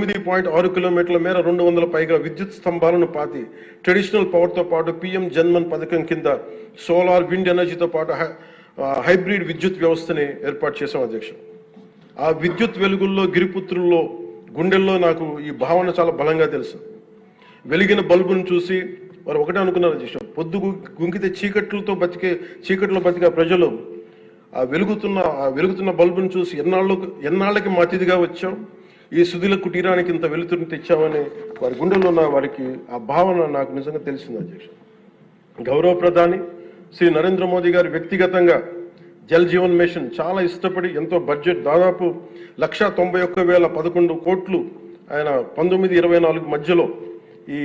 8.6 కిలోమీటర్ల మేర 200 పైగా విద్యుత్ స్తంభాలను పాతి ట్రెడిషనల్ పవర్తో పాటు పిఎం జన్మన్ పథకం కింద సోలార్ విండ్ ఎనర్జీతో పాటు హైబ్రిడ్ విద్యుత్ వ్యవస్థని ఏర్పాటు చేశాం అధ్యక్ష. ఆ విద్యుత్ వెలుగుల్లో గిరిపుత్రుల్లో గుండెల్లో నాకు ఈ భావన చాలా బలంగా తెలుసు. వెలిగిన బల్బును చూసి వారు ఒకటే అనుకున్నారు అధ్యక్ష, పొద్దు గుంకితే చీకట్లో బతికే ప్రజలు ఆ వెలుగుతున్న బల్బును చూసి ఎన్నాళ్ళకి మా అతిథిగా వచ్చాం, ఈ సుధిల కుటీరానికి ఇంత వెలుతురుని తెచ్చామని వారి గుండెల్లో ఉన్న వారికి ఆ భావన నాకు నిజంగా తెలిసింది అధ్యక్ష. గౌరవ ప్రధాని శ్రీ నరేంద్ర మోదీ గారు వ్యక్తిగతంగా జల్ జీవన్ మిషన్ చాలా ఇష్టపడి ఎంతో బడ్జెట్ దాదాపు 191,011 కోట్లు ఆయన 1924 మధ్యలో ఈ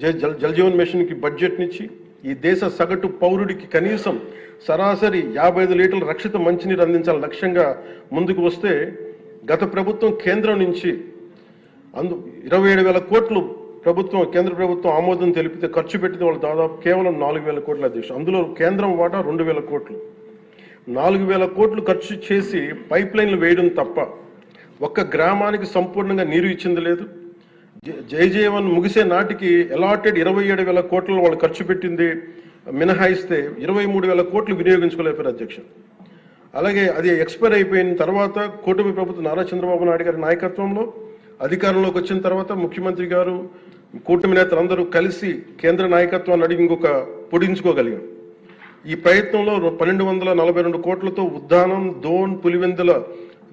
జల్ జీవన్ మిషన్కి బడ్జెట్నిచ్చి ఈ దేశ సగటు పౌరుడికి కనీసం సరాసరి 55 లీటర్ల రక్షిత మంచినీరు అందించాలని లక్ష్యంగా ముందుకు వస్తే గత ప్రభుత్వం కేంద్రం నుంచి 27,000 కోట్లు కేంద్ర ప్రభుత్వం ఆమోదం తెలిపితే ఖర్చు పెట్టింది వాళ్ళు దాదాపు కేవలం 4,000 కోట్ల అధ్యక్ష. అందులో కేంద్రం వాటా 2,000 కోట్లు. 4,000 కోట్లు ఖర్చు చేసి పైప్ లైన్లు వేయడం తప్ప ఒక్క గ్రామానికి సంపూర్ణంగా నీరు ఇచ్చింది లేదు. జయజీవన్ ముగిసే నాటికి అలాటెడ్ 27,000 కోట్లను వాళ్ళు ఖర్చు పెట్టింది మినహాయిస్తే 23,000 కోట్లు వినియోగించుకోలేపారు అధ్యక్ష. అలాగే అది ఎక్స్పైర్ అయిపోయిన తర్వాత కూటమి ప్రభుత్వం నారా చంద్రబాబు నాయుడు గారి నాయకత్వంలో అధికారంలోకి వచ్చిన తర్వాత ముఖ్యమంత్రి గారు కూటమి నేతలందరూ కలిసి కేంద్ర నాయకత్వాన్ని అడిగి ఇంకొక పొడించుకోగలిగాం. ఈ ప్రయత్నంలో 1,242 కోట్లతో Uddanam, Dhone, Pulivendula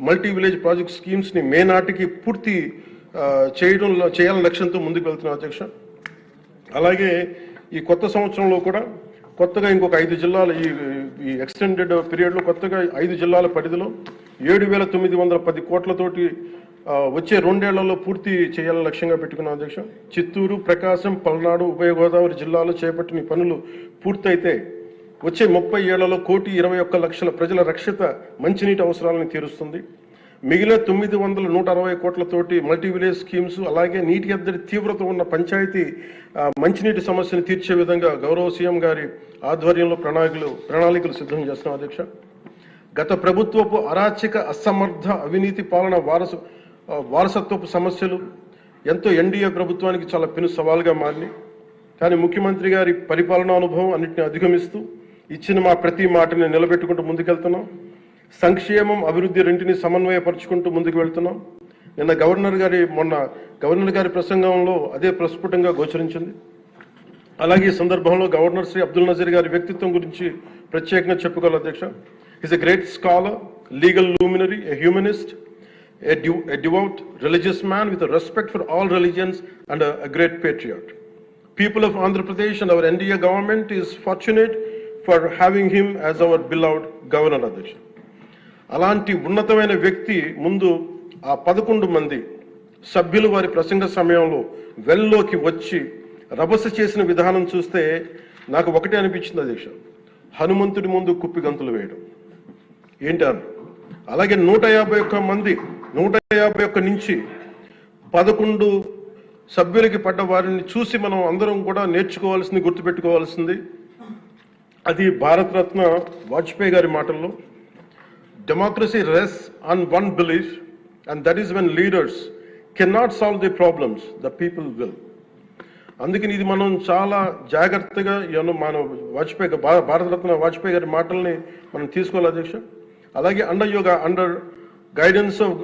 multi village project schemes ని మే నాటికి పూర్తి చేయాలని లక్ష్యంతో ముందుకు వెళ్తున్నాం అధ్యక్ష. అలాగే ఈ కొత్త సంవత్సరంలో కూడా కొత్తగా ఇంకొక 5 జిల్లాలు ఈ ఎక్స్టెండెడ్ పీరియడ్లో కొత్తగా 5 జిల్లాల పరిధిలో 7,910 కోట్లతోటి వచ్చే 2 ఏళ్లలో పూర్తి చేయాలని లక్ష్యంగా పెట్టుకున్నాం అధ్యక్ష. చిత్తూరు, ప్రకాశం, పల్నాడు, ఉభయ గోదావరి జిల్లాలో చేపట్టిన పనులు పూర్తయితే వచ్చే 30 ఏళ్లలో 1,21,00,000 ప్రజల రక్షిత మంచినీటి అవసరాలను తీరుస్తుంది. మిగిలిన 960 కోట్లతోటి మల్టీ విలేజ్ స్కీమ్స్ అలాగే నీటి ఎద్దడి తీవ్రత ఉన్న పంచాయతీ మంచినీటి సమస్యను తీర్చే విధంగా గౌరవ సీఎం గారి ఆధ్వర్యంలో ప్రణాళికలు సిద్ధం చేస్తున్నాం అధ్యక్ష. గత ప్రభుత్వపు అరాచక, అసమర్థ, అవినీతి పాలన వారసత్వపు సమస్యలు ఎంతో ఎన్డీఏ ప్రభుత్వానికి చాలా పెను సవాల్గా మారినాయి. కానీ ముఖ్యమంత్రి గారి పరిపాలనా అనుభవం అన్నింటినీ అధిగమిస్తూ ఇచ్చిన మా ప్రతి మాటని నిలబెట్టుకుంటూ ముందుకెళ్తున్నాం. సంక్షేమం, అభివృద్ధి రెంటిని సమన్వయపరుచుకుంటూ ముందుకు వెళ్తున్నాం. నిన్న గవర్నర్ గారి ప్రసంగంలో అదే ప్రస్ఫుటంగా గోచరించింది. అలాగే ఈ సందర్భంలో గవర్నర్ శ్రీ అబ్దుల్ నజీర్ గారి వ్యక్తిత్వం గురించి ప్రత్యేకంగా చెప్పుకోవాలి అధ్యక్ష. Is a great scholar, legal luminary, a humanist, a devout religious man with a respect for all religions and a great patriot. People of Andhra Pradesh and our NDA government is fortunate for having him as our beloved governor అధ్యక్ష. అలాంటి ఉన్నతమైన వ్యక్తి ముందు ఆ 11 మంది సభ్యులు వారి ప్రసంగ సమయంలో వెల్లోకి వచ్చి రభస చేసిన విధానం చూస్తే నాకు ఒకటే అనిపించింది అధ్యక్ష, హనుమంతుడి ముందు కుప్పి గంతులు వేయడం ఏంటారు. అలాగే 151 మంది 151 నుంచి 11 సభ్యులకి పడ్డ వారిని చూసి మనం అందరం కూడా నేర్చుకోవాల్సింది, గుర్తుపెట్టుకోవాల్సింది అది భారతరత్న వాజ్పేయి గారి మాటల్లో, democracy rests on one belief, and that is when leaders cannot solve the problems, the people will. అందుకని ఇది మనం చాలా జాగ్రత్తగా మన భారతరత్న వాజ్పేయి గారి మాటల్ని మనం తీసుకోవాలి అధ్యక్ష. అలాగే అండర్ గైడెన్స్ ఆఫ్